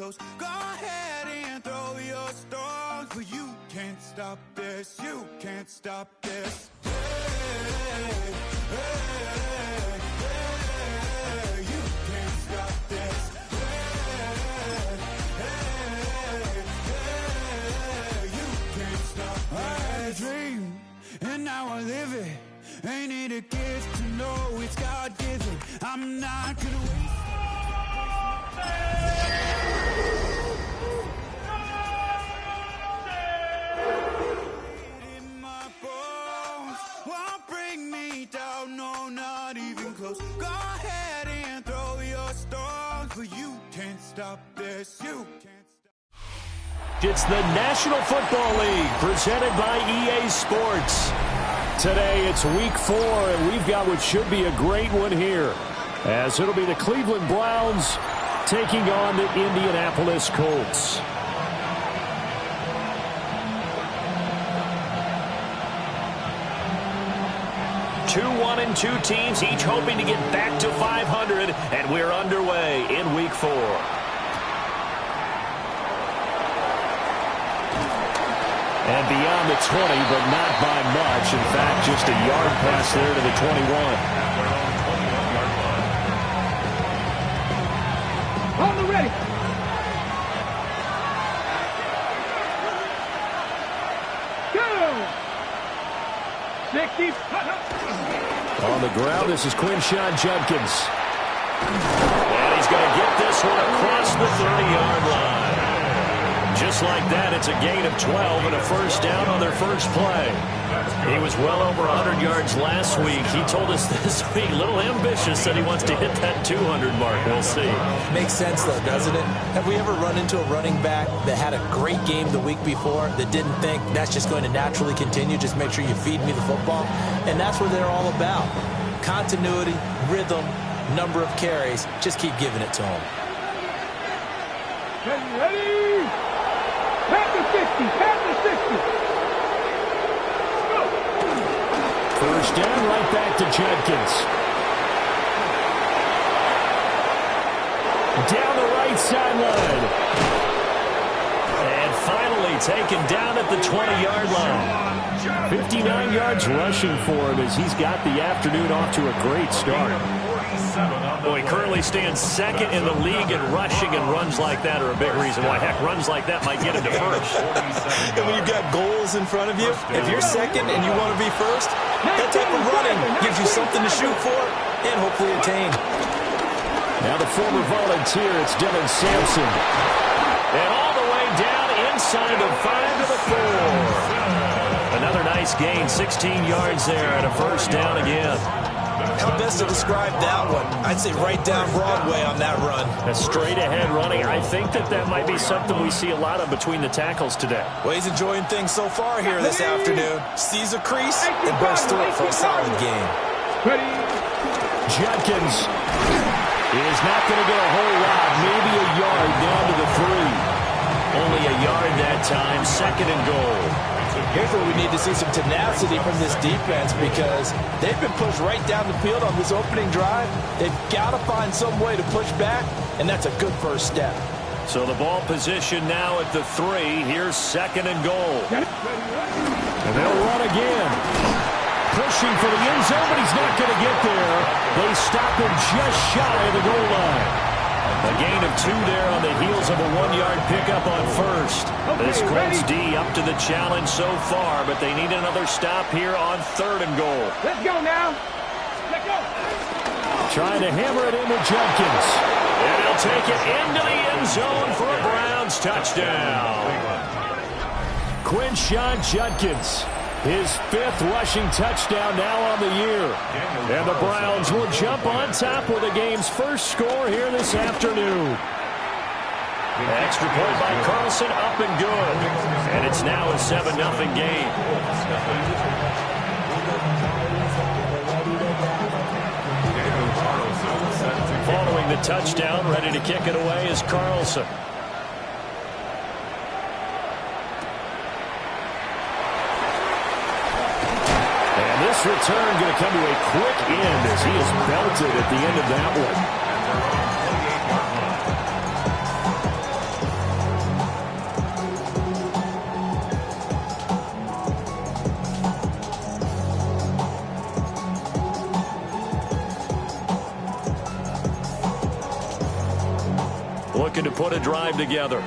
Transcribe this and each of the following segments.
close. Go ahead and throw your stones, but you can't stop this. You can't stop this. Hey, hey, hey, you can't stop this. Hey, hey, you can't stop this. I had a dream, and now I live it. Ain't it a gift to know it's God-given? I'm not gonna waste it in my bones. Won't bring me down, no, not even close. Go ahead and throw your stones, but you can't stop this. You can't stop. It's the National Football League presented by EA Sports. Today it's week 4, and we've got what should be a great one here, as it'll be the Cleveland Browns taking on the Indianapolis Colts. Two 1-2 teams, each hoping to get back to 500, and we're underway in week 4. And beyond the 20, but not by much. In fact, just a yard pass there to the 21. On the ready. Go. 60. On the ground, this is Quinshawn Judkins. And he's going to get this one across the 30-yard line. Just like that, it's a gain of 12 and a first down on their first play. He was well over 100 yards last week. He told us this week, a little ambitious, that he wants to hit that 200 mark. We'll see. Makes sense, though, doesn't it? Have we ever run into a running back that had a great game the week before that didn't think that's just going to naturally continue? Just make sure you feed me the football. And that's what they're all about. Continuity, rhythm, number of carries. Just keep giving it to him. Ready? Pat the 60. Pat the 60. Go. First down, right back to Judkins. Down the right sideline. And finally taken down at the 20-yard line. 59 yards rushing for him as he's got the afternoon off to a great start. Well, he currently stands second in the league in rushing, and runs like that are a big reason why. Heck, runs like that might get him to first. And when you've got goals in front of you, if you're second and you want to be first, that type of running gives you something to shoot for and hopefully attain. Now the former volunteer, it's Dylan Sampson. And all the way down inside the 5 to the 4. Another nice gain, 16 yards there, and a first down again. How best to describe that one? I'd say right down Broadway on that run. A straight-ahead running. I think that might be something we see a lot of between the tackles today. Well, he's enjoying things so far here this afternoon. Sees a crease and bursts through it for a solid game. Judkins is not going to get a whole lot. Maybe a yard down to the 3. Only a yard that time. Second and goal. Here's where we need to see some tenacity from this defense, because they've been pushed right down the field on this opening drive. They've got to find some way to push back, and that's a good first step. So the ball position now at the 3. Here's second and goal. And they'll run again. Pushing for the end zone, but he's not going to get there. They stop him just shy of the goal line. A gain of 2 there on the heels of a 1-yard pickup on first. This Colts D up to the challenge so far, but they need another stop here on 3rd and goal. Let's go now. Let's go. Trying to hammer it in with Judkins. And he'll take it into the end zone for a Browns touchdown. Quinshawn Judkins. His 5th rushing touchdown now on the year. And the Browns will jump on top with the game's first score here this afternoon. Extra point by Carlson, up and good. And it's now a 7-0 game. Following the touchdown, ready to kick it away is Carlson. This return going to come to a quick end as he is belted at the end of that one. looking to put a drive together.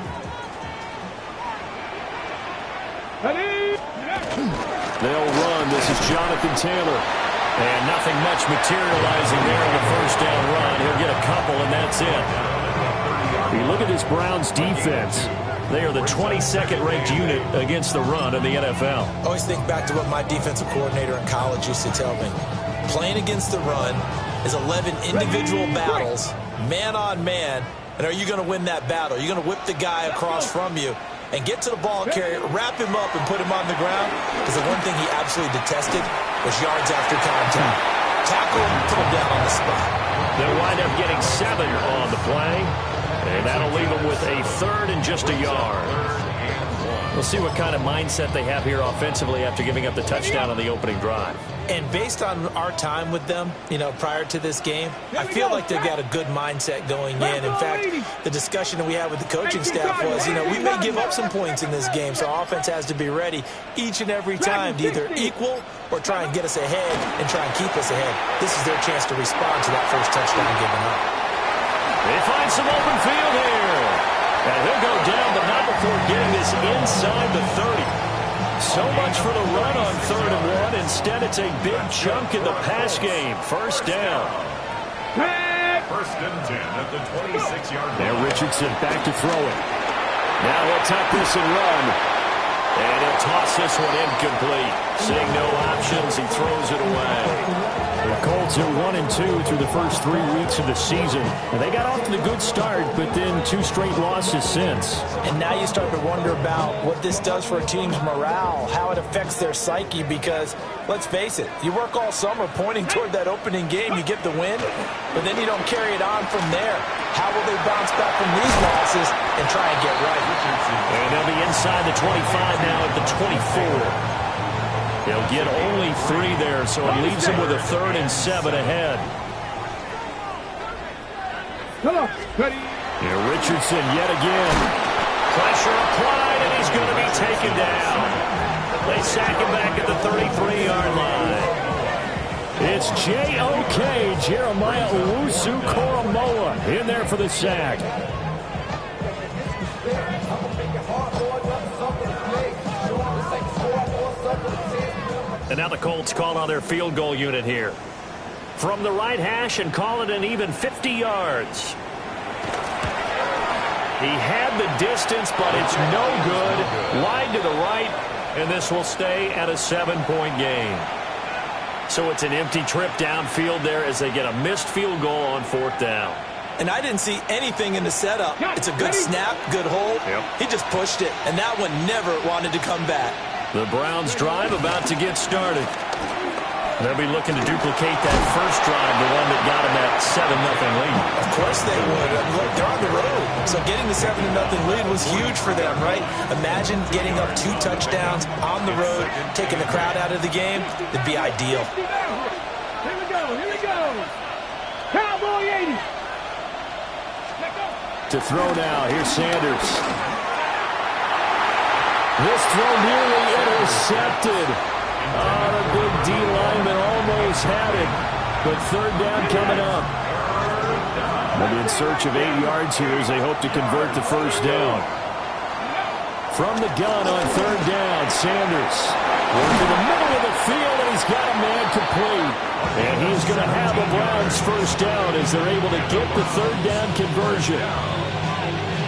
They'll run. This is Jonathan Taylor. And nothing much materializing there in the first down run. He'll get a couple, and that's it. You look at this Browns defense. They are the 22nd ranked unit against the run in the NFL. I always think back to what my defensive coordinator in college used to tell me. Playing against the run is 11 individual battles, man on man. And are you going to win that battle? You're going to whip the guy across from you and get to the ball carrier, wrap him up, and put him on the ground. Because the one thing he absolutely detested was yards after contact. Tackle him, put him down on the spot. They'll wind up getting 7 on the play. And that'll leave them with a third and just a yard. We'll see what kind of mindset they have here offensively after giving up the touchdown on the opening drive. And based on our time with them, prior to this game, I feel like they've got a good mindset going in. In fact, the discussion that we had with the coaching staff was, we may give up some points in this game, so our offense has to be ready each and every time to either equal or try and get us ahead and try and keep us ahead. This is their chance to respond to that first touchdown given up. They find some open field here. And he'll go down, but not before getting this inside the 30. So much for the run on 3rd and 1. Instead, it's a big chunk in the pass game. First down. First and 10 at the 26-yard line. Now Richardson back to throw it. Now he'll tuck this and run. And he'll toss this one incomplete. Seeing no options, he throws it away. The Colts are 1-2 through the first 3 weeks of the season. And they got off to the good start, but then 2 straight losses since. And now you start to wonder about what this does for a team's morale, how it affects their psyche, because, let's face it, you work all summer pointing toward that opening game, you get the win, but then you don't carry it on from there. How will they bounce back from these losses and try and get right? And they'll be inside the 25 now at the 24. They'll get only 3 there, so it leaves them with a 3rd and 7 ahead. Here Richardson yet again. Pressure applied, and he's going to be taken down. They sack him back at the 33-yard line. It's J.O.K. Jeremiah Owusu-Koramoah in there for the sack. And now the Colts call on their field goal unit here. From the right hash and call it an even 50 yards. He had the distance, but it's no good. Wide to the right, and this will stay at a 7-point game. So it's an empty trip downfield there as they get a missed field goal on 4th down. And I didn't see anything in the setup. It's a good snap, good hold. Yep. He just pushed it, and that one never wanted to come back. The Browns drive about to get started. They'll be looking to duplicate that first drive, the one that got them that 7-0 lead. Of course they would. I mean, look, they're on the road. So getting the 7-0 lead was huge for them, right? Imagine getting up 2 touchdowns on the road, taking the crowd out of the game. It'd be ideal. Here we go. Cowboy 80. To throw now, here's Sanders. This throw nearly intercepted. The big D lineman almost had it, but 3rd down coming up. They'll be in search of 8 yards here as they hope to convert the first down. From the gun on 3rd down, Sanders working the middle of the field, and he's got a man complete. And he's going to have the Browns first down as they're able to get the 3rd down conversion.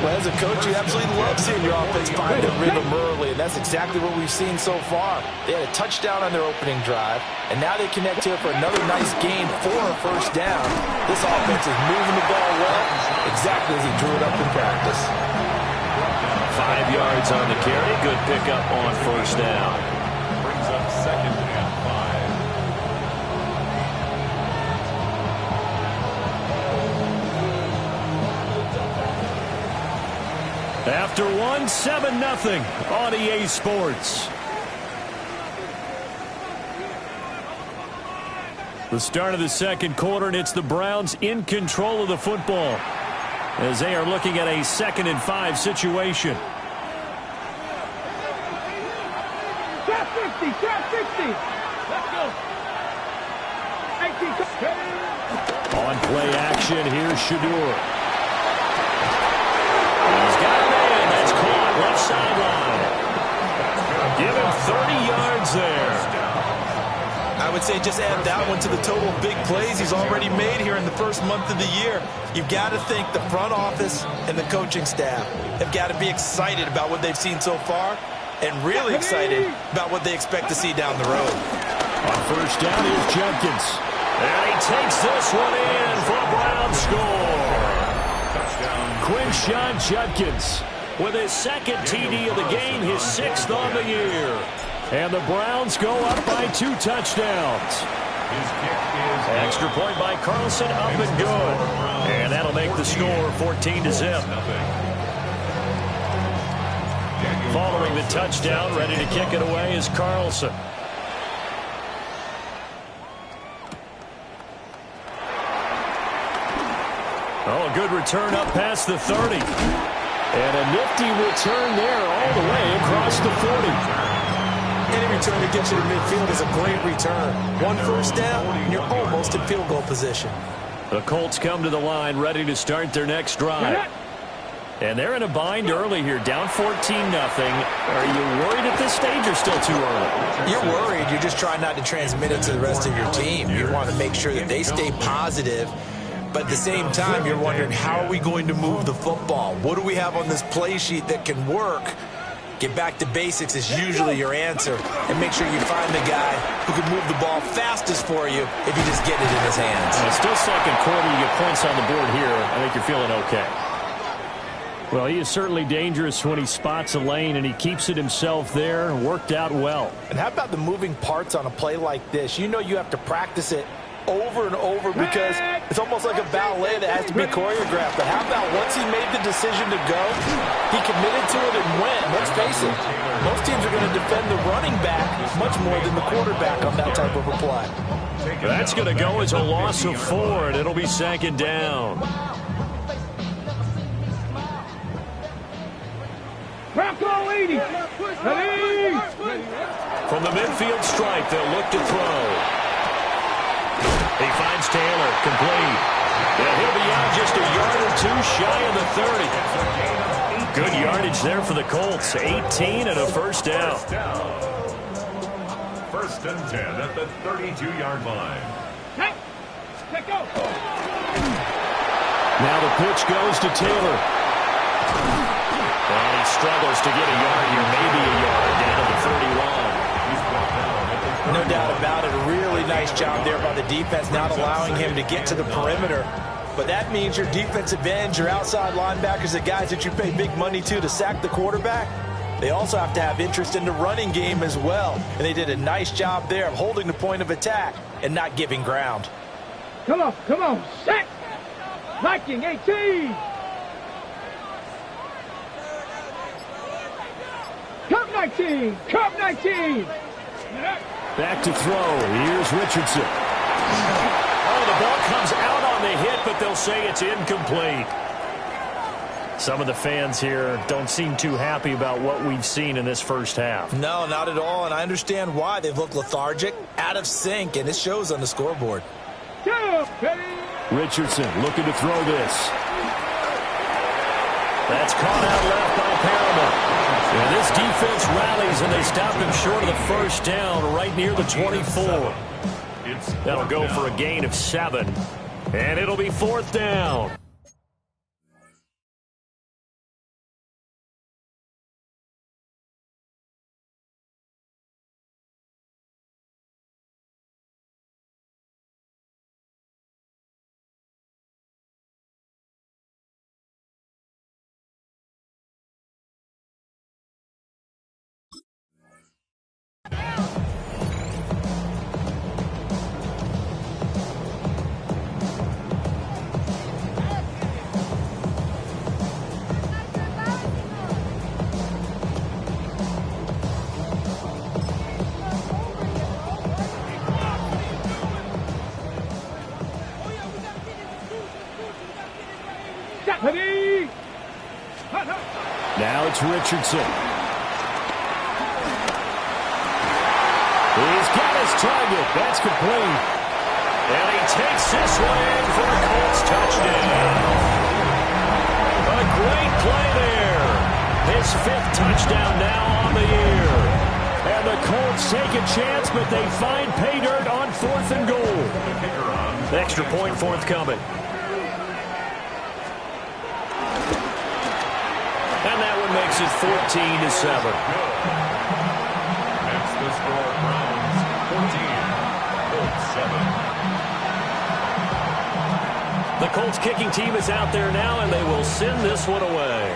Well, as a coach, you absolutely love seeing your offense find their rhythm early, and that's exactly what we've seen so far. They had a touchdown on their opening drive, and now they connect here for another nice game for a first down. This offense is moving the ball well, exactly as he drew it up in practice. 5 yards on the carry. Good pickup on first down. Brings up 2nd and 5. After 7-0 on EA Sports. The start of the 2nd quarter, and it's the Browns in control of the football as they are looking at a 2nd and 5 situation. Trap 50. Let's go. On play action, here's Shador. would say just add that one to the total of big plays he's already made here in the first month of the year. You've got to think the front office and the coaching staff have got to be excited about what they've seen so far and really excited about what they expect to see down the road. On first down is Judkins. And he takes this one in for a Brown score. Quinshon Judkins with his second TD of the game, his 6th on the year. And the Browns go up by 2 touchdowns. Extra point by Carlson, up and good. And that'll make the score 14-0. Following the touchdown, ready to kick it away is Carlson. Oh, a good return up past the 30. And a nifty return there all the way across the 40. Any return that gets you to midfield is a great return. 1 first down, and you're almost in field goal position. The Colts come to the line, ready to start their next drive. And they're in a bind early here, down 14-0. Are you worried at this stage or still too early? You're worried. You're just trying not to transmit it to the rest of your team. You want to make sure that they stay positive. But at the same time, you're wondering, how are we going to move the football? What do we have on this play sheet that can work? Get back to basics is usually your answer. And make sure you find the guy who can move the ball fastest for you if you just get it in his hands. It's still second quarter. You get points on the board here. I think you're feeling okay. Well, he is certainly dangerous when he spots a lane, and he keeps it himself there. Worked out well. And how about the moving parts on a play like this? You know you have to practice it over and over because it's almost like a ballet that has to be choreographed. But how about once he made the decision to go, he committed to it and went. Let's face it, most teams are going to defend the running back much more than the quarterback on that type of a play. That's going to go as a loss of 4, and it'll be 2nd down. Bronco 80. From the midfield stripe, they'll look to throw. He finds Taylor, complete. And he'll be out just a yard or 2 shy of the 30. Good yardage there for the Colts. 18 and a first down. 1st and 10 at the 32-yard line. Now the pitch goes to Taylor. And he struggles to get a yard here, maybe a yard, down to the 31. No doubt about it. A really nice job there by the defense, not allowing him to get to the perimeter. But that means your defensive ends, your outside linebackers, the guys that you pay big money to sack the quarterback, they also have to have interest in the running game as well. And they did a nice job there of holding the point of attack and not giving ground. Come on, set! Viking 18! Cup 19! Back to throw. Here's Richardson. Oh, the ball comes out on the hit, but they'll say it's incomplete. Some of the fans here don't seem too happy about what we've seen in this first half. No, not at all, and I understand why. They've looked lethargic, out of sync, and it shows on the scoreboard. Richardson looking to throw this. That's caught out left by Perriman. And this defense rallies, and they stop him short of the first down right near the 24. That'll go for a gain of 7. And it'll be 4th down. Now it's Richardson. He's got his target. That's complete. And he takes this one in for a Colts touchdown. A great play there. His 5th touchdown now on the year. And the Colts take a chance, but they find pay dirt on on 4th and goal. Extra point forthcoming. And that one makes it 14-7. That's the score. Browns 14, Colts 7. The Colts kicking team is out there now, and they will send this one away.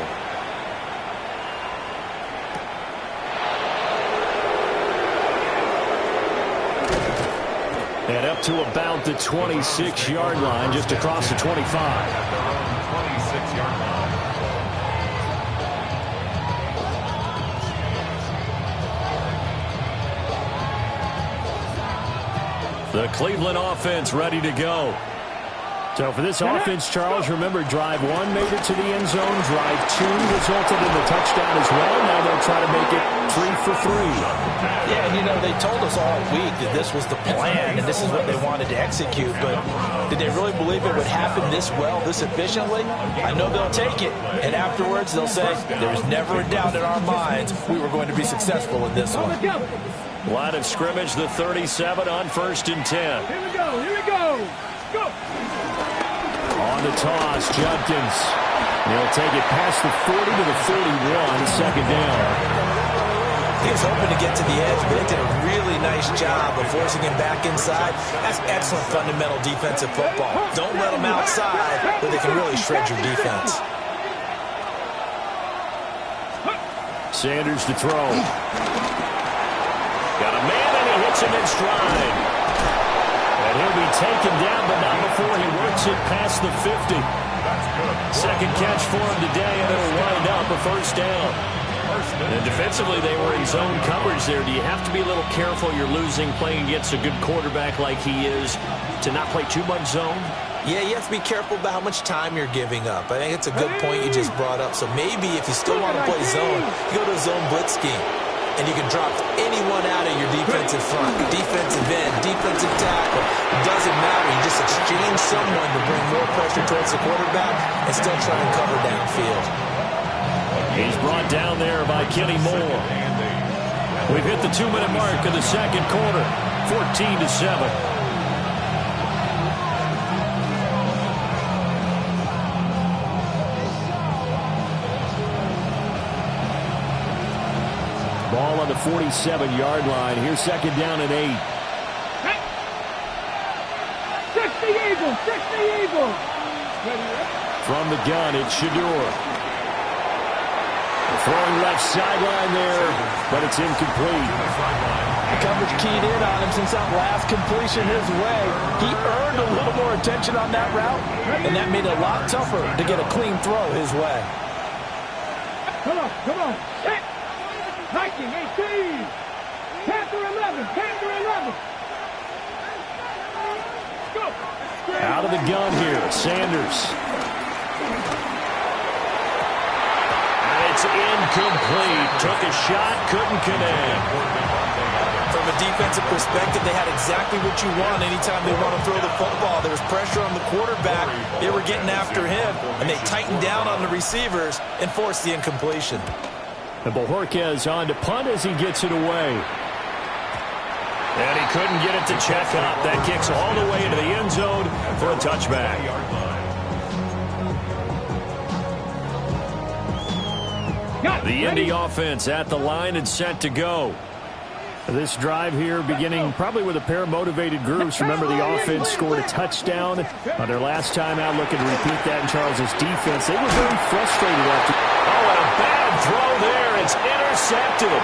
And up to about the 26-yard line, just across the 25. At their own 26-yard line. The Cleveland offense ready to go. So for this offense, Charles, remember, drive 1 made it to the end zone. Drive 2 resulted in the touchdown as well. Now they'll try to make it 3 for 3. Yeah, and they told us all week that this was the plan and this is what they wanted to execute. But did they really believe it would happen this well, this efficiently? I know they'll take it. And afterwards, they'll say, there's never a doubt in our minds we were going to be successful in this one. Line of scrimmage, the 37 on 1st and 10. Here we go. Here we go. Go. On the toss, Judkins. They'll take it past the 40 to the 41, second down. He was hoping to get to the edge, but they did a really nice job of forcing him back inside. That's excellent fundamental defensive football. Don't let them outside where they can really shred your defense. Sanders to throw. Got a man, and he hits him in stride. And he'll be taken down, but not before he works it past the 50. Second catch for him today, and it'll wind up a first down. And defensively, they were in zone coverage there. Do you have to be a little careful? You're losing playing against a good quarterback like he is to not play too much zone? Yeah, you have to be careful about how much time you're giving up. I think it's a good point you just brought up. So maybe if you still want to play zone, you go to a zone blitz scheme. And you can drop anyone out of your defensive front, defensive end, defensive tackle. It doesn't matter. You just exchange someone to bring more pressure towards the quarterback and still try and cover downfield. He's brought down there by Kenny Moore. We've hit the 2-minute mark of the second quarter, 14-7. Ball on the 47-yard line. Here's second down and 8. 60 Eagles! 60 Eagles! From the gun, it's Shador. Throwing left sideline there, but it's incomplete. The coverage keyed in on him since that last completion his way. He earned a little more attention on that route, and that made it a lot tougher to get a clean throw his way. Come on, come on. Set. Viking 18. Panther 11. Panther 11. Go. Out of the gun here, Sanders. And it's incomplete. Took a shot, couldn't connect. From a defensive perspective, they had exactly what you want anytime they want to throw the football. There was pressure on the quarterback. They were getting after him, and they tightened down on the receivers and forced the incompletion. And Bojorquez on to punt as he gets it away. And he couldn't get it to check up. That kicks all the way into the end zone for a touchback. The Indy offense at the line and set to go. This drive here beginning probably with a pair of motivated groups. Remember, the offense scored a touchdown on their last time out, looking to repeat that in Charles's defense. They were very frustrated after. Oh, and a bad throw there. It's intercepted.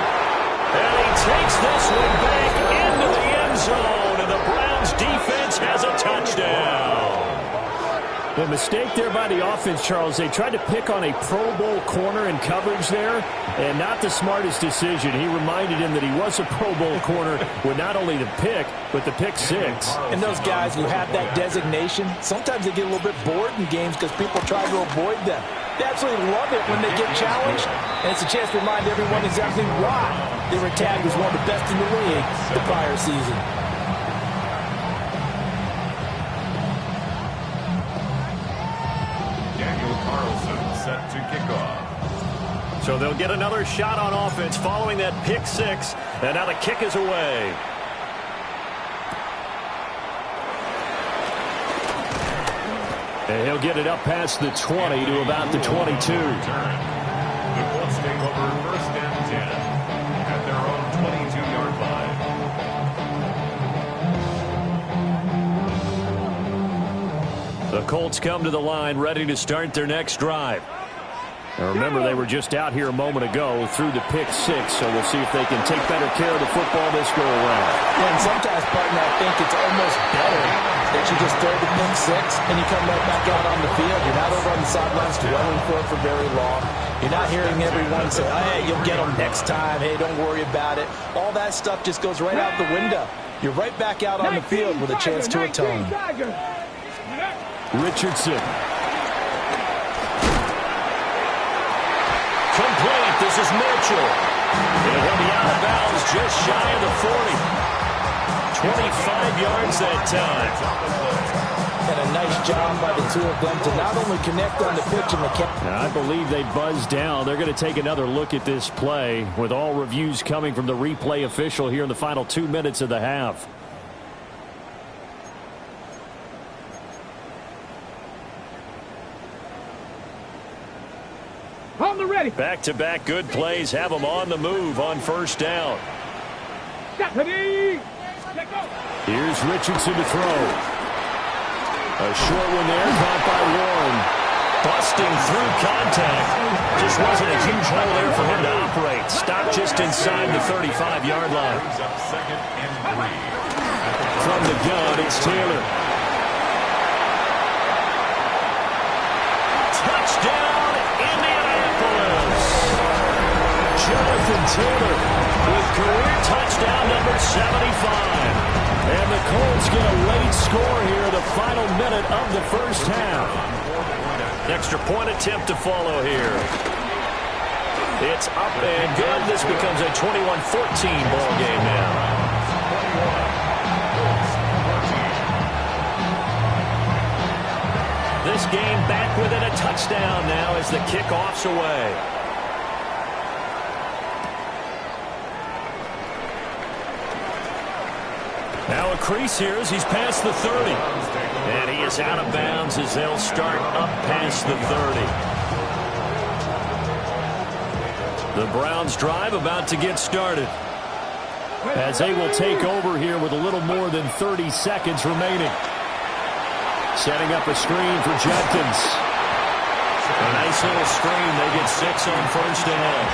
And he takes this one back into the end zone, and the Browns defense has a touchdown. The mistake there by the offense, Charles, they tried to pick on a Pro Bowl corner in coverage there, and not the smartest decision. He reminded him that he was a Pro Bowl corner with not only the pick, but the pick six. And those guys who have that designation, sometimes they get a little bit bored in games because people try to avoid them. They absolutely love it when they get challenged, and it's a chance to remind everyone exactly why they were tagged as one of the best in the league the prior season. Set to kick off. So they'll get another shot on offense following that pick six, and now the kick is away. And he'll get it up past the 20 to about the 22. The Colts take over 1st and 10 at their own 22-yard line. The Colts come to the line ready to start their next drive. Now remember, they were just out here a moment ago through the pick 6, so we'll see if they can take better care of the football this go around. Yeah, and sometimes, partner, I think it's almost better that you just throw the pick 6 and you come right back out on the field. You're not over on the sidelines dwelling for it for very long. You're not hearing everyone say, hey, you'll get them next time. Hey, don't worry about it. All that stuff just goes right out the window. You're right back out on the field with a chance to atone. Richardson. Complete. This is Mitchell. And he'll be out of bounds just shy of the 40. 25 yards that time. And a nice job by the two of them to not only connect on the pitch and the catch. I believe they buzzed down. They're going to take another look at this play with all reviews coming from the replay official here in the final 2 minutes of the half. On the ready. Back-to-back good plays have them on the move on 1st down. Here's Richardson to throw. A short one there, caught by Warren. Busting through contact. Just wasn't a huge hole there for him to operate. Stopped just inside the 35-yard line. From the gun, it's Taylor. Touchdown, Indianapolis. Jonathan Taylor with career touchdown number 75. And the Colts get a late score here, the final minute of the 1st half. Extra point attempt to follow here. It's up and good. This becomes a 21-14 ball game now. This game back within a touchdown now as the kickoff's away. Now a crease here as he's past the 30. And he is out of bounds as they'll start up past the 30. The Browns drive about to get started. As they will take over here with a little more than 30 seconds remaining. Setting up a screen for Judkins. A nice little screen. They get 6 on 1st down.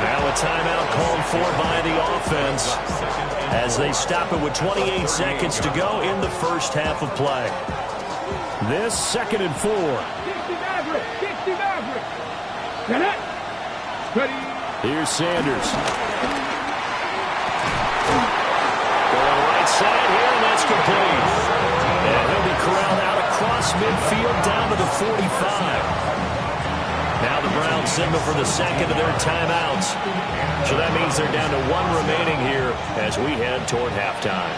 Now a timeout called for by the offense as they stop it with 28 seconds to go in the 1st half of play. This 2nd and 4. 60 Maverick. Here's Sanders. Going right side here, and that's complete. And he'll be corralled out across midfield down to the 45. Now the Browns signal for the 2nd of their timeouts. So that means they're down to 1 remaining here as we head toward halftime.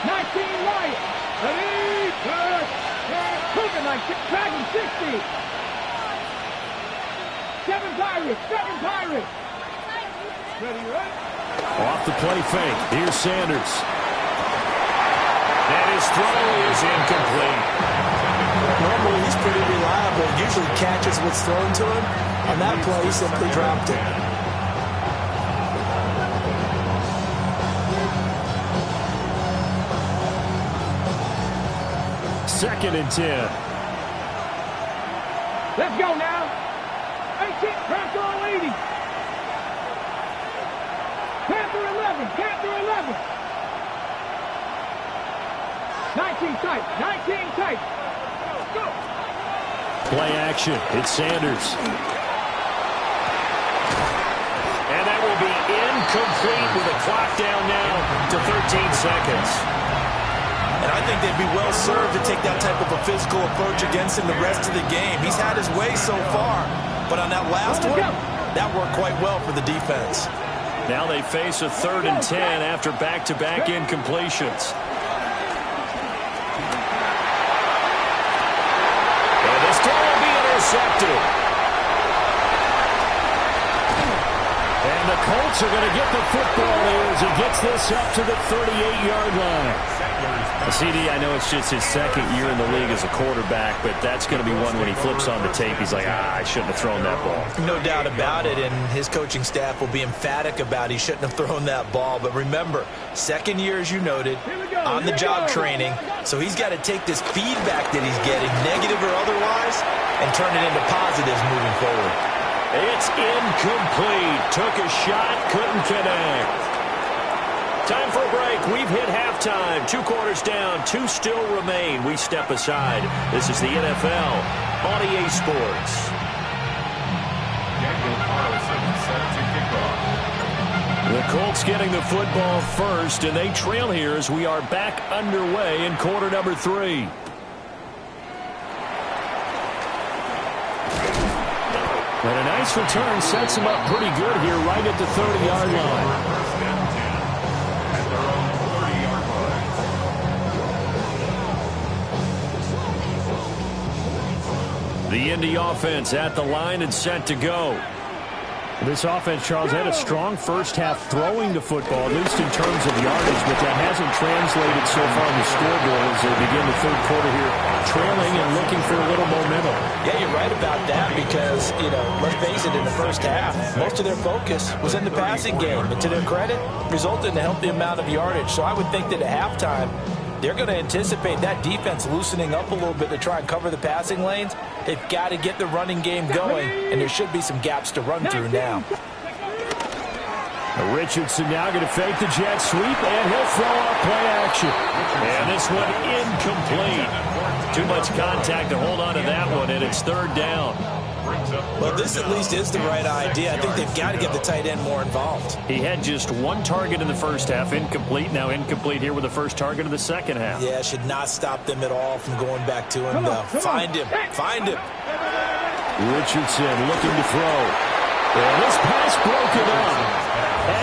19 right. Ready. Cooking like Dragon 60. 7 Pirates. 7 Pirates. Ready, right? Off the play fake. Here's Sanders. And his throw is incomplete. Normally, he's pretty reliable. Usually catches what's thrown to him. On that play, he simply dropped it. Second and 10. Let's go now. 18, Panther 80. Panther 11, Panther 11. 19 tight, 19 tight. Go. Play action. It's Sanders. And that will be incomplete with a clock down now to 13 seconds. And I think they'd be well served to take that type of a physical approach against him the rest of the game. He's had his way so far, but on that last one, that worked quite well for the defense. Now they face a 3rd and 10 after back-to-back incompletions. And this throw will be intercepted. And the Colts are going to get the football here as he gets this up to the 38-yard line. CD, I know it's just his second year in the league as a quarterback, but that's going to be one when he flips on the tape, he's like, I shouldn't have thrown that ball. No doubt about it, and his coaching staff will be emphatic about he shouldn't have thrown that ball. But remember, second year, as you noted, on-the-job training, so he's got to take this feedback that he's getting, negative or otherwise, and turn it into positives moving forward. It's incomplete. Took a shot, couldn't connect. Time for a break. We've hit halftime. 2 quarters down, 2 still remain. We step aside. This is the NFL on EA Sports. Daniel Carlson set to kick off. The Colts getting the football first, and they trail here as we are back underway in quarter number 3. And a nice return sets him up pretty good here right at the 30-yard line. First and 10 at their own 40-yard line. The Indy offense at the line and set to go. This offense, Charles, had a strong first half throwing the football, at least in terms of yardage, but that hasn't translated so far on the scoreboard as they begin the third quarter here, trailing and looking for a little momentum. Yeah, you're right about that because, let's face it, in the first half, most of their focus was in the passing game. And to their credit, resulted in a healthy amount of yardage. So I would think that at halftime, they're going to anticipate that defense loosening up a little bit to try and cover the passing lanes. They've got to get the running game going, and there should be some gaps to run through now. Richardson now going to fake the jet sweep, and he'll throw out play action. And this one incomplete. Too much contact to hold on to that one, and it's third down. Well, this at least is the right idea. I think they've got to get the tight end more involved. He had just 1 target in the first half, incomplete. Now incomplete here with the first target of the second half. Yeah, should not stop them at all from going back to him, though. Find him. Find him. Richardson looking to throw. And this pass broken up.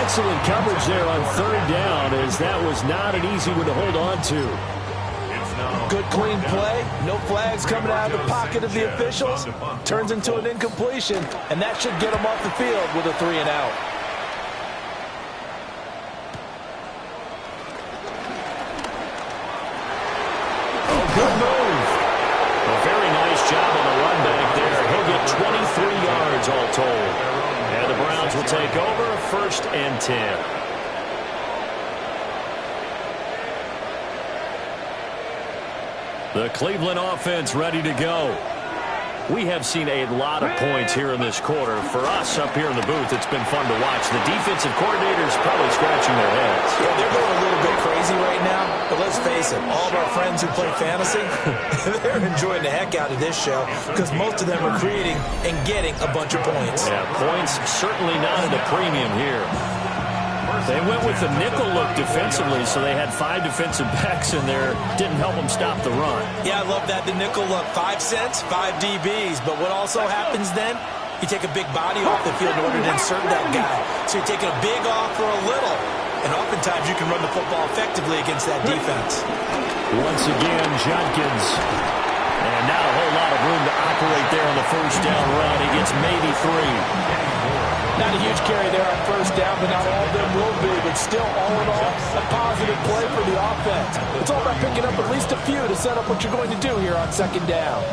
Excellent coverage there on third down, as that was not an easy one to hold on to. Good clean play. No flags coming out of the pocket of the officials. Turns into an incompletion, and that should get them off the field with a 3 and out. Oh, good move. A very nice job on the run back there. He'll get 23 yards all told. And the Browns will take over, 1st and 10. The Cleveland offense ready to go. We have seen a lot of points here in this quarter. For us up here in the booth, it's been fun to watch. The defensive coordinators probably scratching their heads. Yeah, they're going a little bit crazy right now. But let's face it, all of our friends who play fantasy, they're enjoying the heck out of this show because most of them are creating and getting a bunch of points. Yeah, points certainly not at a premium here. They went with the nickel look defensively, so they had 5 defensive backs in there. Didn't help them stop the run. Yeah, I love that, the nickel look. 5 cents, 5 DBs. But what also happens then, you take a big body off the field in order to insert that guy. So you're taking a big off for a little. And oftentimes you can run the football effectively against that defense. Once again, Jenkins. And not a whole lot of room to operate there on the first down run. He gets maybe 3. Not a huge carry there on first down, but not all of them will be. But still, all in all, a positive play for the offense. It's all about picking up at least a few to set up what you're going to do here on second down.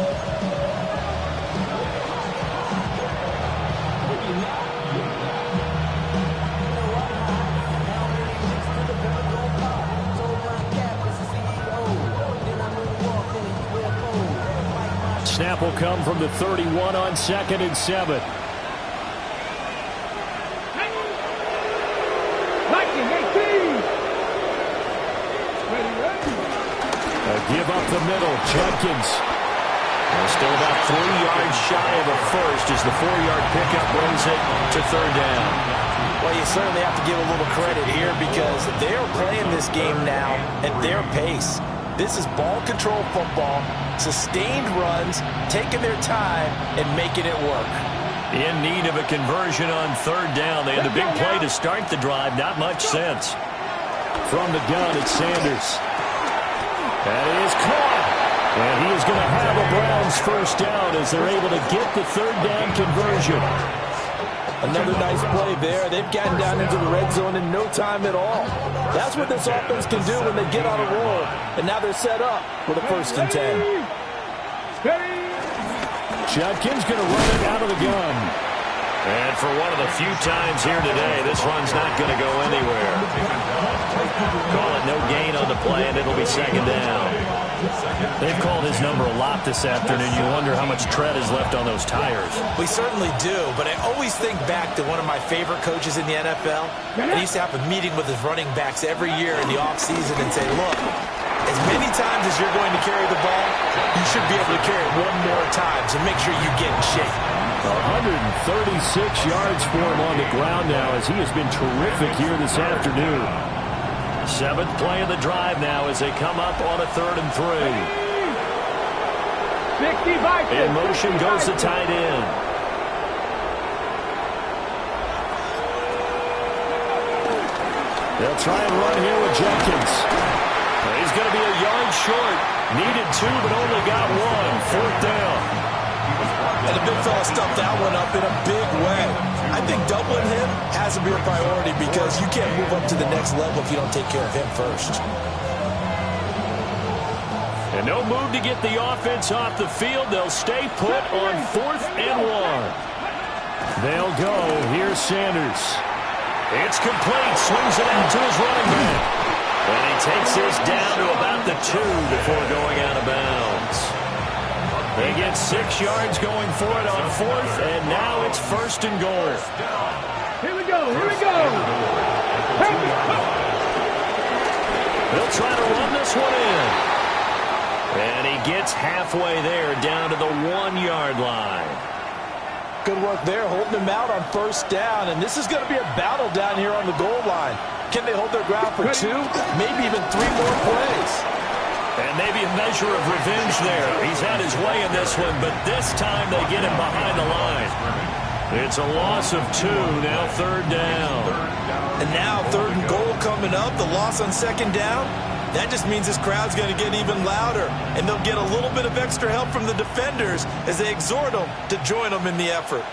Snap will come from the 31 on 2nd and 7. Give up the middle, Jenkins. Still about 3 yards shy of a first as the 4-yard pickup brings it to third down. Well, you certainly have to give a little credit here because they're playing this game now at their pace. This is ball control football, sustained runs, taking their time and making it work. In need of a conversion on third down. They had the big play to start the drive. Not much sense. From the gun, it's Sanders. That is caught. And he is going to have a Browns first down as they're able to get the third down conversion. Another nice play there. They've gotten down into the red zone in no time at all. That's what this offense can do when they get on a roll. And now they're set up for the 1st and 10. Judkins going to run it out of the gun. And for one of the few times here today, this run's not going to go anywhere. Call it no gain on the play, and it'll be 2nd down. They've called his number a lot this afternoon. You wonder how much tread is left on those tires. We certainly do, but I always think back to one of my favorite coaches in the NFL. And he used to have a meeting with his running backs every year in the offseason and say, look, as many times as you're going to carry the ball, you should be able to carry it one more time, so make sure you get in shape. 136 yards for him on the ground now as he has been terrific here this afternoon. 7th play of the drive now as they come up on a 3rd and 3. In motion goes the tight end. They'll try and run here with Jenkins. He's going to be a yard short. Needed 2, but only got 1. 4th down. And the big fella stuffed that one up in a big way. I think doubling him has to be a priority because you can't move up to the next level if you don't take care of him first. And no move to get the offense off the field. They'll stay put on 4th and 1. They'll go. Here's Sanders. It's complete. Swings it out to his running back. And he takes this down to about the 2 before going out of bounds. They get 6 yards going for it on 4th, and now it's 1st and goal. Here we go, here we go. They'll try to run this one in. And he gets halfway there, down to the 1-yard line. Good work there, holding him out on 1st down, and this is going to be a battle down here on the goal line. Can they hold their ground for 2, maybe even 3 more plays? And maybe a measure of revenge there. He's had his way in this one, but this time they get him behind the line. It's a loss of 2, now 3rd down. And now 3rd and goal coming up, the loss on 2nd down. That just means this crowd's going to get even louder, and they'll get a little bit of extra help from the defenders as they exhort them to join them in the effort.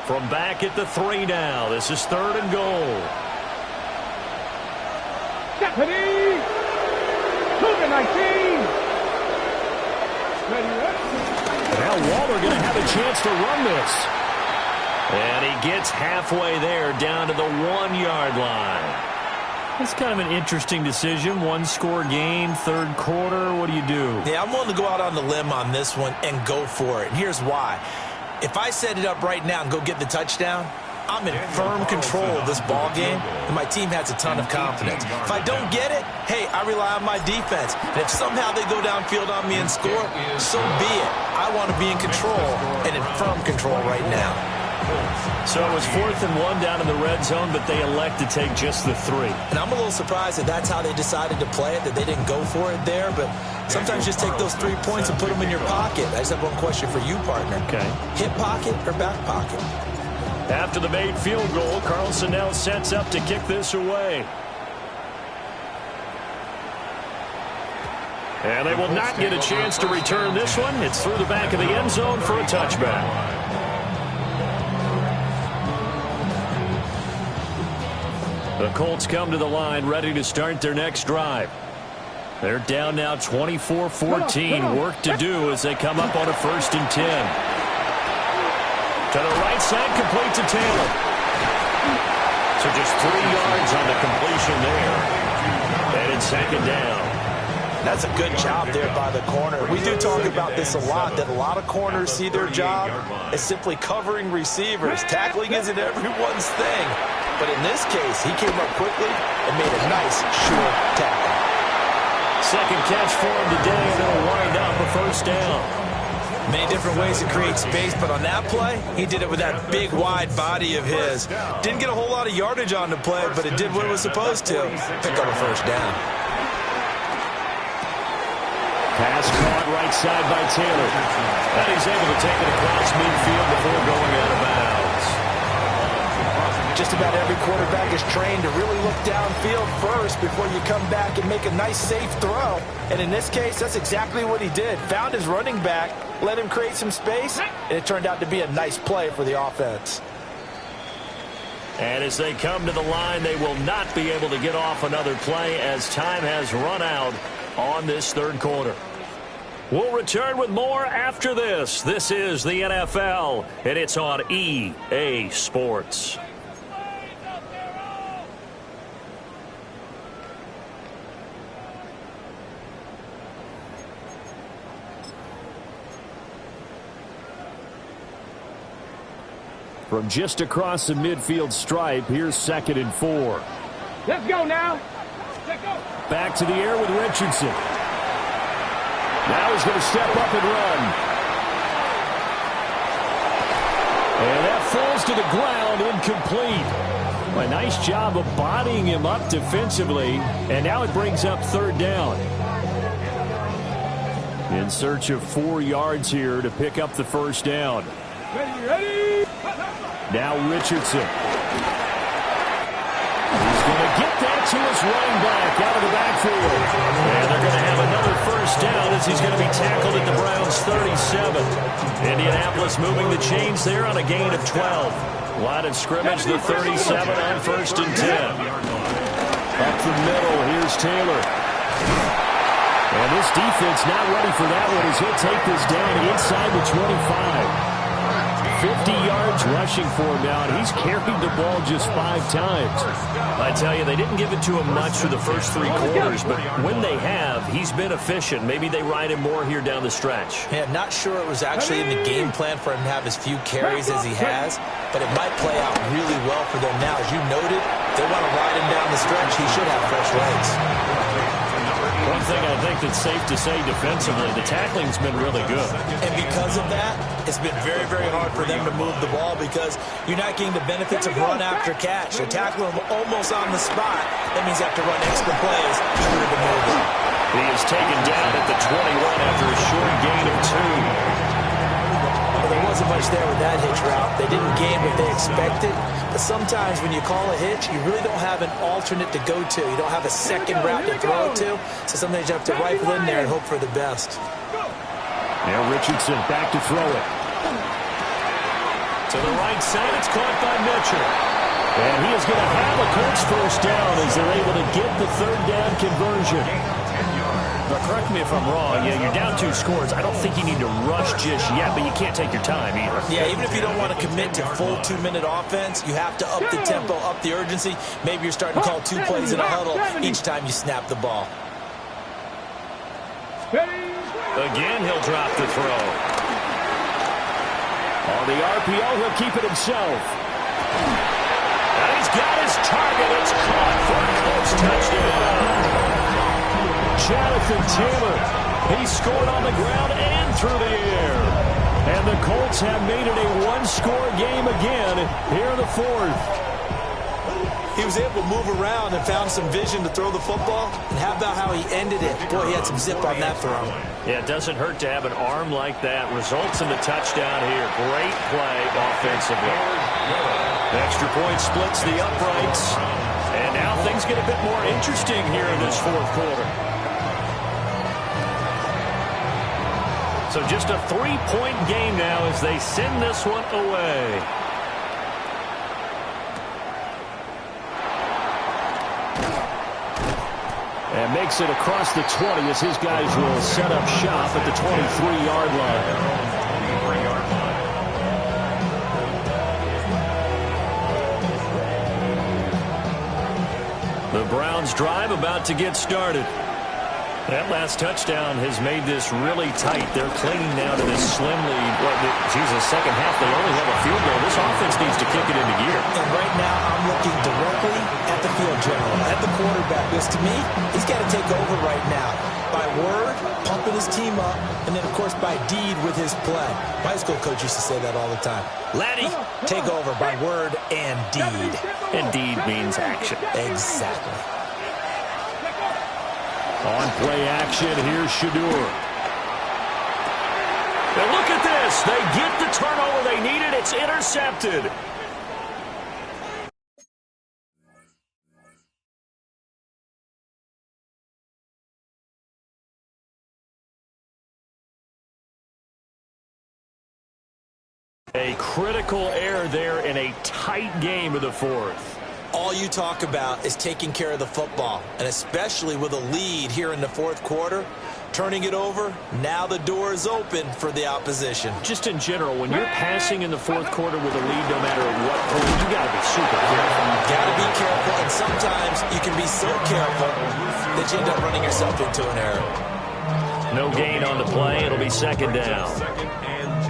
From back at the 3 now, this is 3rd and goal. Deputy! Cougar 19! Now Waller going to have a chance to run this. And he gets halfway there, down to the 1-yard line. It's kind of an interesting decision. 1-score game, 3rd quarter. What do you do? Yeah, I'm willing to go out on the limb on this one and go for it. And here's why. If I set it up right now and go get the touchdown, I'm in firm control of this ball game, and my team has a ton of confidence. If I don't get it, hey, I rely on my defense. And if somehow they go downfield on me and score, so be it. I want to be in control and in firm control right now. So it was 4th and 1 down in the red zone, but they elect to take just the 3. And I'm a little surprised that that's how they decided to play it, that they didn't go for it there. But sometimes just take those 3 points and put them in your pocket. I just have one question for you, partner. Okay. Hip pocket or back pocket? After the made field goal, Carlson now sets up to kick this away. And they will not get a chance to return this one. It's through the back of the end zone for a touchback. The Colts come to the line, ready to start their next drive. They're down now 24-14. Work to do as they come up on a 1st and 10. To the right side, complete to Taylor. So just 3 yards on the completion there. And it's 2nd down. That's a good job there by the corner. We do talk about this a lot, that a lot of corners see their job as simply covering receivers. Tackling isn't everyone's thing. But in this case, he came up quickly and made a nice, short tackle. 2nd catch for him today, and it'll wind up a 1st down. Many different ways to create space, but on that play, he did it with that big, wide body of his. Didn't get a whole lot of yardage on the play, but it did what it was supposed to. Pick up a 1st down. Pass caught right side by Taylor. And he's able to take it across midfield before going out of bounds. Just about every quarterback is trained to really look downfield first before you come back and make a nice, safe throw. And in this case, that's exactly what he did. Found his running back, let him create some space, and it turned out to be a nice play for the offense. And as they come to the line, they will not be able to get off another play as time has run out on this third quarter. We'll return with more after this. This is the NFL, and it's on EA Sports. From just across the midfield stripe, here's 2nd and 4. Let's go now. Let's go. Back to the air with Richardson. Now he's going to step up and run. And that falls to the ground, incomplete. A nice job of bodying him up defensively, and now it brings up 3rd down. In search of 4 yards here to pick up the 1st down. Ready. Now Richardson. He's going to get that to his running back out of the backfield. And they're going to have another 1st down as he's going to be tackled at the Browns' 37. Indianapolis moving the chains there on a gain of 12. Line of scrimmage, the 37 on 1st and 10. Up the middle, here's Taylor. And this defense not ready for that one as he'll take this down inside the 25. 50 yards rushing for him now, and he's carried the ball just 5 times. I tell you, they didn't give it to him much for the first 3 quarters, but when they have, he's been efficient. Maybe they ride him more here down the stretch. Yeah, not sure it was actually in the game plan for him to have as few carries as he has, but it might play out really well for them now. As you noted, they want to ride him down the stretch. He should have fresh legs. One thing I think that's safe to say defensively, the tackling's been really good. And because of that, it's been very, very hard for them to move the ball because you're not getting the benefits of run after catch. You're tackling them almost on the spot. That means you have to run extra plays in order to move them. He is taken down at the 21 after a short gain of 2. Well, there wasn't much there with that hitch route. They didn't gain what they expected. But sometimes when you call a hitch, you really don't have an alternate to go to. You don't have a second route to throw it to. So sometimes you have to rifle in there and hope for the best. Now Richardson back to throw it. To the right side, it's caught by Mitchell. And he is going to have a Colts 1st down as they're able to get the 3rd down conversion. But correct me if I'm wrong, you're down 2 scores. I don't think you need to rush just yet, but you can't take your time either. Yeah, even if you don't want to commit to full 2-minute offense, you have to up the tempo, up the urgency. Maybe you're starting to call 2 plays in a huddle each time you snap the ball. Again, he'll drop the throw. On the RPO, he'll keep it himself. And he's got his target. It's caught for a Colts touchdown. Jonathan Taylor, he scored on the ground and through the air. And the Colts have made it a 1-score game again here in the 4th. He was able to move around and found some vision to throw the football. And how about how he ended it? Boy, he had some zip on that throw. Yeah, it doesn't hurt to have an arm like that. Results in the touchdown here. Great play offensively. The extra point splits the uprights. And now things get a bit more interesting here in this 4th quarter. So just a 3-point game now as they send this one away. And makes it across the 20 as his guys will set up shop at the 23-yard line. The Browns drive about to get started. That last touchdown has made this really tight. They're clinging now to this slim lead. Well, Jesus, second half, they only have a field goal. This offense needs to kick it into gear. And right now, I'm looking directly at the field general, at the quarterback. Because to me, he's got to take over right now. By word, pumping his team up, and then, of course, by deed with his play. My high school coach used to say that all the time. Laddie, take over by word and deed. And deed means action. Exactly. On play action, here's Shadur. And look at this. They get the turnover they needed. It's intercepted. A critical error there in a tight game of the fourth. All you talk about is taking care of the football, and especially with a lead here in the fourth quarter, turning it over, now the door is open for the opposition. Just in general, when you're passing in the fourth quarter with a lead, no matter at what point, you got to be super careful. Got to be careful, and sometimes you can be so careful that you end up running yourself into an error. No gain on the play. It'll be second down.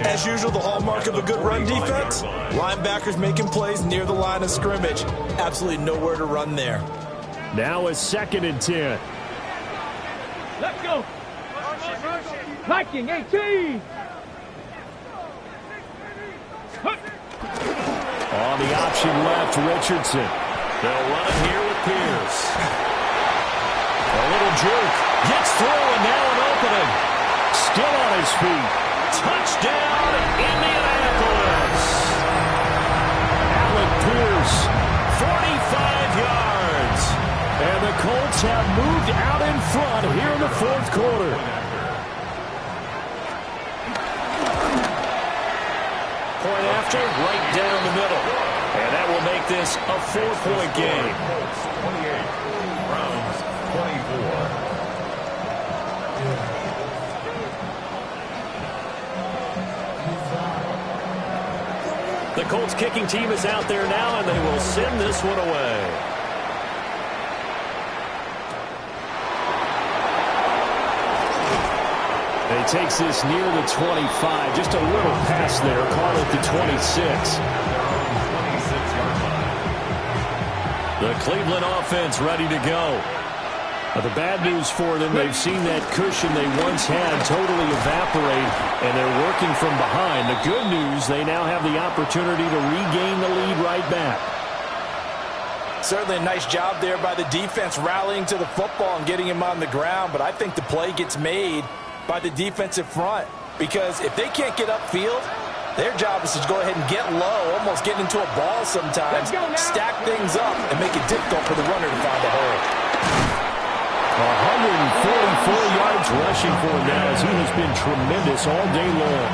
As usual, the hallmark of a good run defense, linebackers making plays near the line of scrimmage. Absolutely nowhere to run there. Now it's 2nd and 10. Let's go. Viking 18. On the option left, Richardson. They'll run it here with Pierce. A little juke. Gets through, and now an opening. Still on his feet. Touchdown, Indianapolis. Alec Pierce, 45 yards. And the Colts have moved out in front here in the fourth quarter. Point after, right down the middle. And that will make this a 4-point game. 28, Browns 24. The Colts kicking team is out there now, and they will send this one away. And he takes this near the 25. Just a little pass there. Call it the 26. The Cleveland offense ready to go. But the bad news for them, they've seen that cushion they once had totally evaporate, and they're working from behind. The good news, they now have the opportunity to regain the lead right back. Certainly a nice job there by the defense rallying to the football and getting him on the ground, but I think the play gets made by the defensive front, because if they can't get upfield, their job is to go ahead and get low, almost get into a ball sometimes, stack things up, and make it difficult for the runner to find a hole. 144 yards rushing for him now, as he has been tremendous all day long.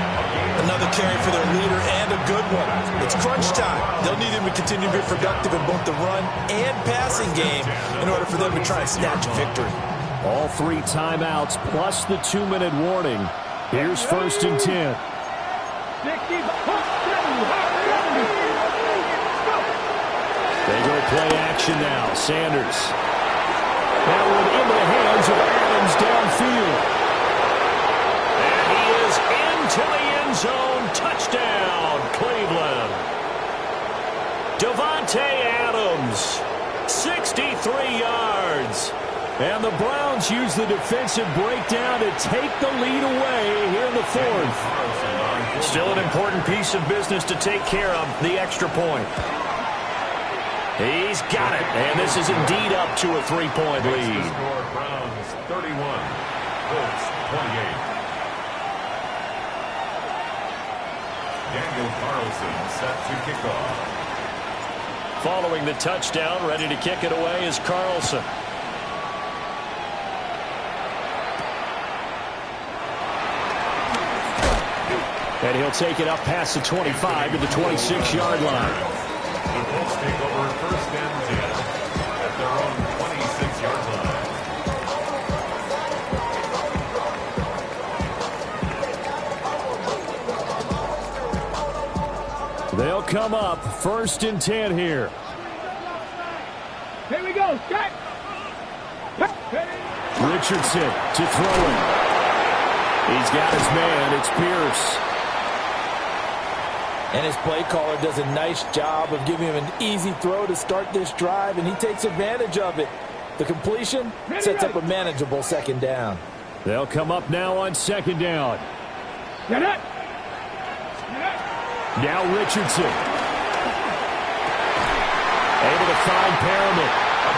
Another carry for their leader, and a good one. It's crunch time. They'll need him to continue to be productive in both the run and passing game in order for them to try and snatch a victory. All 3 timeouts plus the 2-minute warning. Here's 1st and 10. They go play action now. Sanders. That one into the hands of Adams downfield. And he is into the end zone. Touchdown, Cleveland. Davante Adams, 63 yards. And the Browns use the defensive breakdown to take the lead away here in the fourth. Still an important piece of business to take care of, the extra point. He's got it, and this is indeed up to a 3-point lead. Browns 31, Colts 28. Daniel Carlson set to kick off. Following the touchdown, ready to kick it away is Carlson. And he'll take it up past the 25 to the 26-yard line. The Colts take over 1st and 10 at their own 26-yard line. They'll come up 1st and 10 here. Here we go. Check. Richardson to throw it. He's got his man. It's Pierce. And his play caller does a nice job of giving him an easy throw to start this drive, and he takes advantage of it. The completion sets up a manageable 2nd down. They'll come up now on 2nd down. Get it. Now Richardson. Able to find Perriman.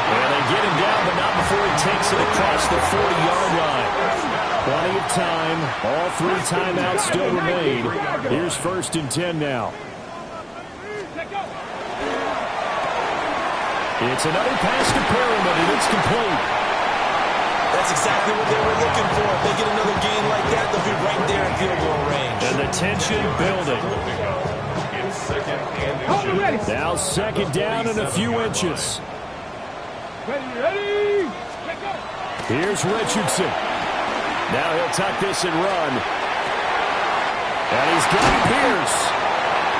And they get him down, but not before he takes it across the 40-yard line. Plenty of time. All 3 timeouts still remain. Here's 1st and 10 now. It's another pass to Perriman, and it's complete. That's exactly what they were looking for. If they get another gain like that, they'll be right there in field goal range. And the tension building. second and Hold it inches. ready. Now second down and a few inches. Ready. Check up. Here's Richardson. Now he'll tuck this and run. And he's got Pierce.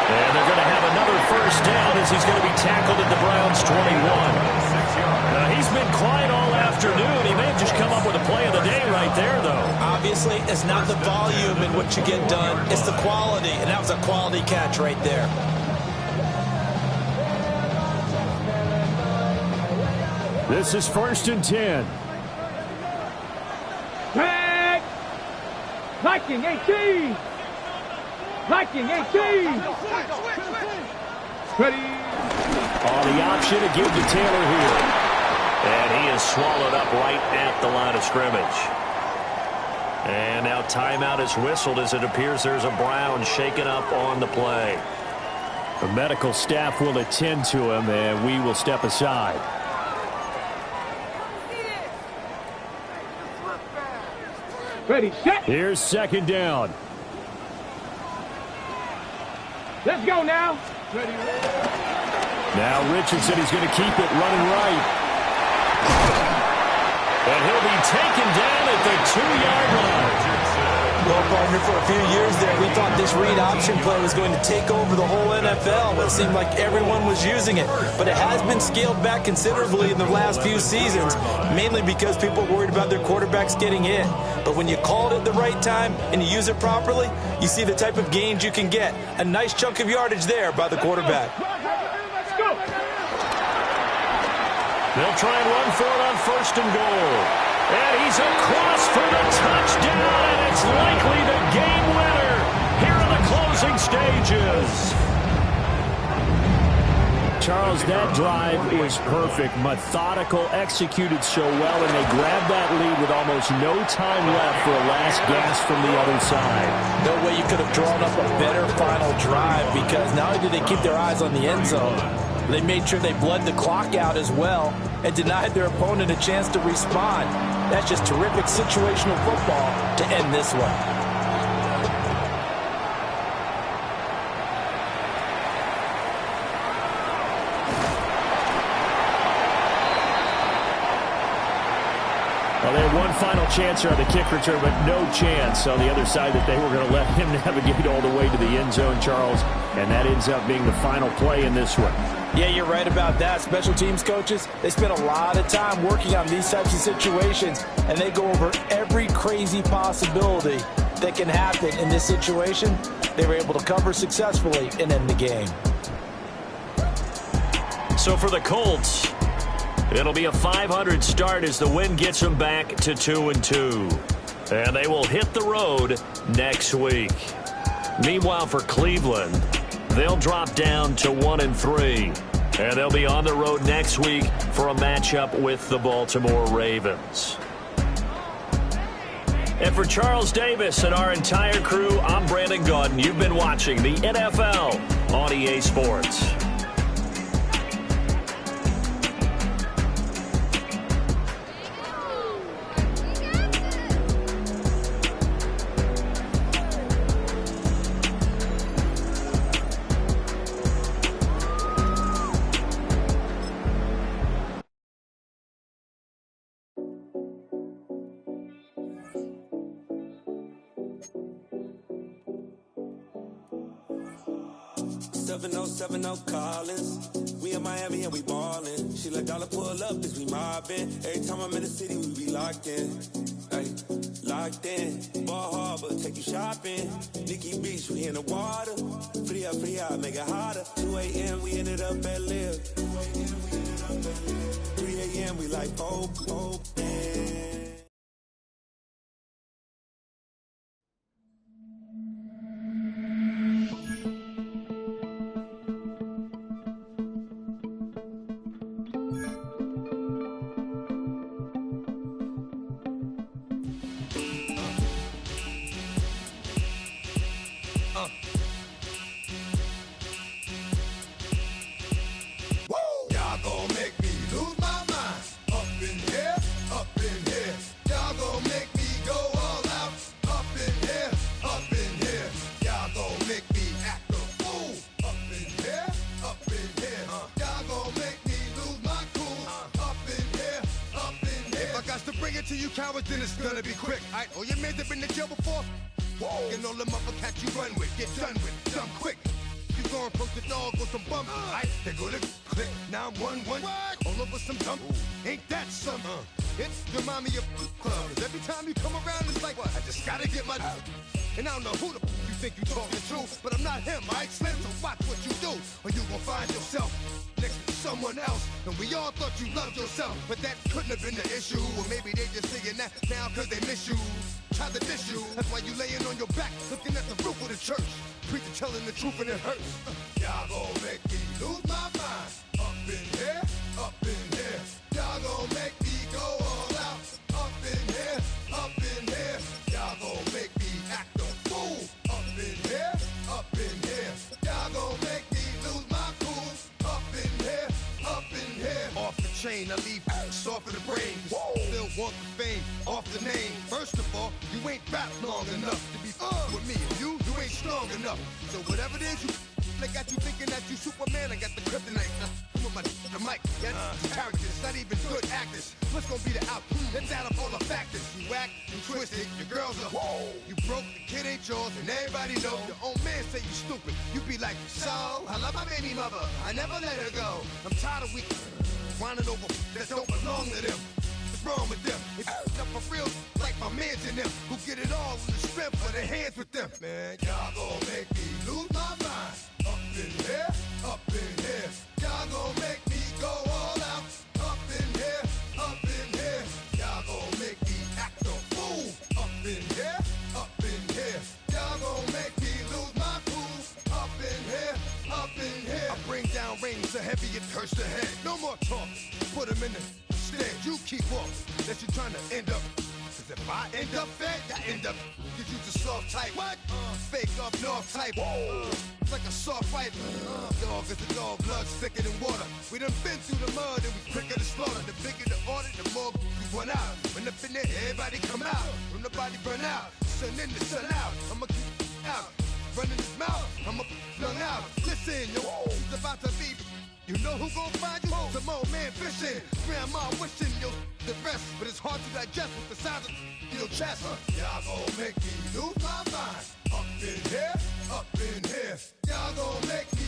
And they're going to have another first down as he's going to be tackled at the Browns' 21. Now, he's been quiet all afternoon. He may have just come up with a play of the day right there, though. Obviously, it's not the volume in what you get done. It's the quality, and that was a quality catch right there. This is 1st and 10. Tag. Viking 18. Viking 18. Ready. On the option to give to Taylor here. And he is swallowed up right at the line of scrimmage. And now timeout is whistled as it appears there's a Brown shaken up on the play. The medical staff will attend to him, and we will step aside. Ready, set. Here's second down. Let's go now. Ready. Now Richardson is going to keep it running right. And he'll be taken down at the 2-yard line. Well, partner, for a few years there, we thought this read option play was going to take over the whole NFL. It seemed like everyone was using it. But it has been scaled back considerably in the last few seasons, mainly because people are worried about their quarterbacks getting hit. But when you call it at the right time and you use it properly, you see the type of gains you can get. A nice chunk of yardage there by the quarterback. Let's go. They'll try and run for it on 1st and goal. And he's across for the touchdown, and it's likely the game winner here in the closing stages. Charles, that drive was perfect, methodical, executed so well, and they grabbed that lead with almost no time left for a last gasp from the other side. No way you could have drawn up a better final drive, because not only did they keep their eyes on the end zone, they made sure they bled the clock out as well and denied their opponent a chance to respond. That's just terrific situational football to end this one. Well, they had one final chance here on the kick return, but no chance on the other side that they were going to let him navigate all the way to the end zone, Charles. And that ends up being the final play in this one. Yeah, you're right about that. Special teams coaches, they spend a lot of time working on these types of situations, and they go over every crazy possibility that can happen in this situation. They were able to cover successfully and end the game. So for the Colts, it'll be a 500 start as the win gets them back to 2-2. And they will hit the road next week. Meanwhile, for Cleveland, they'll drop down to 1-3. And they'll be on the road next week for a matchup with the Baltimore Ravens. And for Charles Davis and our entire crew, I'm Brandon Gaudin. You've been watching the NFL on EA Sports. Collins. We in Miami and we ballin'. She let dollar pull up as we mobbin'. Every time I'm in the city, we be locked in. Ay, locked in. Ball Harbor, take you shopping. Nikki Beach, we in the water. Free up, make it hotter. 2 a.m. we ended up at Live. 3 a.m. we like hope, and Y'all gon' make me lose my mind. Up in here, cowards, then it's gonna be quick. Alright, all your mans have been to jail before? Whoa. And all the motherfuckers you run with, get done with, dumb quick. You gon' approach the dog with some bumps. Alright, they go to click 911. All over some dump. Ain't that something? It's the mommy of club. Every time you come around, it's like, what? I just gotta get my. And I don't know who the you think you talking to, but I'm not him, alright, Slim? So watch what you do, or you gon' find yourself next to someone else. And we all thought you loved yourself, but that couldn't have been the issue. Or maybe they just saying that now cause they miss you. Try to diss you, that's why you laying on your back, looking at the roof of the church. Preacher telling the truth and it hurts. Y'all gon' make me lose my mind. Up in here, up in here. Y'all gon' make me go all out. Up in here, up in here. Y'all gon' make me act a fool. Up in here, up in here. Y'all gon' make me lose my cool. Up in here, up in here. Off the chain, I leave soft in the brain. Still want the fame, off the name. First of all, you ain't rap long enough to be with me. You ain't strong enough. So whatever it is you they got you thinking that you Superman, I got the kryptonite. With my the mic, that's characters, not even good actors. What's gonna be the outcome? Let's add up all the factors. You whack, you twisted, your girls are you broke, the kid ain't yours, and everybody know. Your own man say you stupid. You be like, so I love my baby mother, I never let her go. I'm tired of weak whining over that don't belong to them. What's wrong with them? It's up for real, like my mans in them, who get it all in the strength for their hands with them. Man, y'all gon' make me lose my mind. Up in here, up in here. Y'all gon' make me go all out. Up in here, up in here. Y'all gon' make me act a fool. Up in here, up in here. Y'all gon' make me lose my cool. Up in here, up in here. I bring down rain so heavy it hurts the head. No more talk, put him in the stand. You keep off, that you trying to end up. Cause if I end up fed, I end up. Cause you the soft type. What? Fake up north type. It's like a soft fight. Dog is a dog, blood thicker than water. We done been through the mud and we quicker to slaughter. The bigger the order, the more we run out. When up in there, everybody come out. When the body burn out, sun in the sun out. I'ma keep out. Running his mouth, I'ma flung out. Listen, yo, he's about to be. You know who gon' find you? Some old man fishing. Grandma wishing you the best, but it's hard to digest with the sound of your chest. Y'all gon' make me lose my mind. Up in here, up in here. Y'all gon' make me